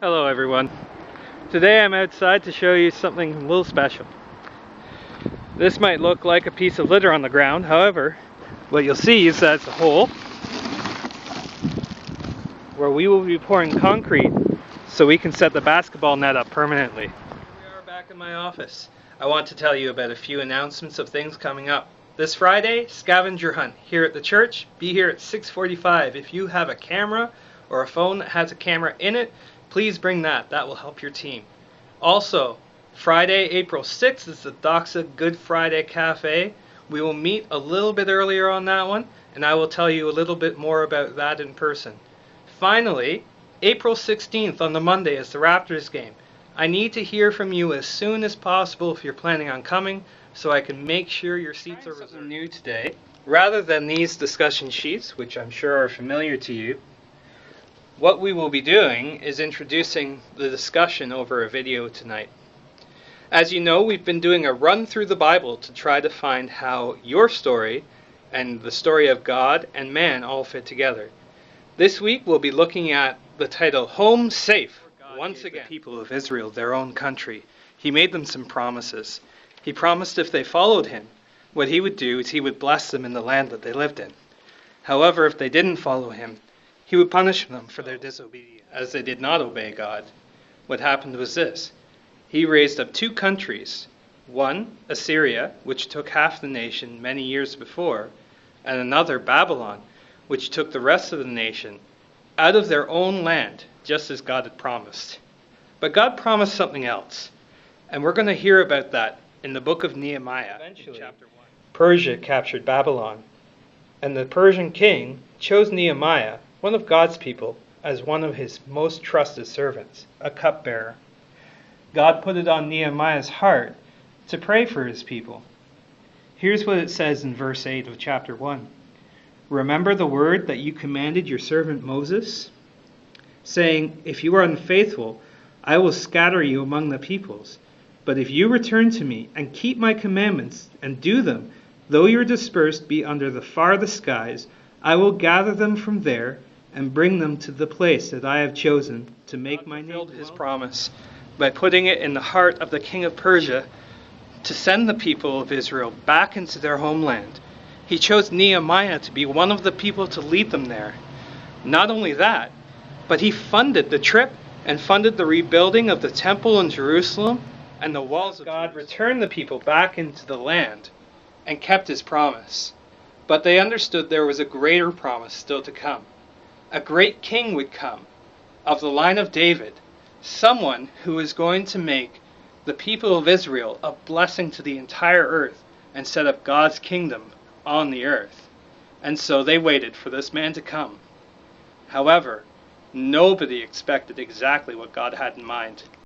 Hello everyone. Today I'm outside to show you something a little special. This might look like a piece of litter on the ground, however, what you'll see is that it's a hole where we will be pouring concrete so we can set the basketball net up permanently. Here we are back in my office. I want to tell you about a few announcements of things coming up. This Friday, scavenger hunt here at the church. Be here at 6:45. If you have a camera or a phone that has a camera in it, please bring that. That will help your team. Also, Friday, April 6th is the Doxa Good Friday Cafe. We will meet a little bit earlier on that one, and I will tell you a little bit more about that in person. Finally, April 16th on the Monday is the Raptors game. I need to hear from you as soon as possible if you're planning on coming, so I can make sure your seats are reserved. New today, rather than these discussion sheets, which I'm sure are familiar to you, what we will be doing is introducing the discussion over a video tonight. As you know, we've been doing a run through the Bible to try to find how your story and the story of God and man all fit together. This week we'll be looking at the title Home Safe. Once again, the people of Israel, their own country, he made them some promises. He promised if they followed him, what he would do is he would bless them in the land that they lived in. However, if they didn't follow him, he would punish them for their disobedience. As they did not obey God, what happened was this. He raised up two countries. One, Assyria, which took half the nation many years before, and another, Babylon, which took the rest of the nation out of their own land, just as God had promised. But God promised something else, and we're going to hear about that in the book of Nehemiah. Eventually, chapter 1. Persia captured Babylon, and the Persian king chose Nehemiah, one of God's people, as one of his most trusted servants, a cupbearer. God put it on Nehemiah's heart to pray for his people. Here's what it says in verse 8 of chapter 1. Remember the word that you commanded your servant Moses, saying, if you are unfaithful, I will scatter you among the peoples. But if you return to me and keep my commandments and do them, though your dispersed be under the farthest skies, I will gather them from there and bring them to the place that I have chosen to make my name dwell. His promise by putting it in the heart of the king of Persia to send the people of Israel back into their homeland. He chose Nehemiah to be one of the people to lead them there. Not only that, but he funded the trip and funded the rebuilding of the temple in Jerusalem and the walls of God. Returned the people back into the land and kept his promise. But they understood there was a greater promise still to come. A great king would come of the line of David, someone who is going to make the people of Israel a blessing to the entire earth and set up God's kingdom on the earth. And so they waited for this man to come. However, nobody expected exactly what God had in mind.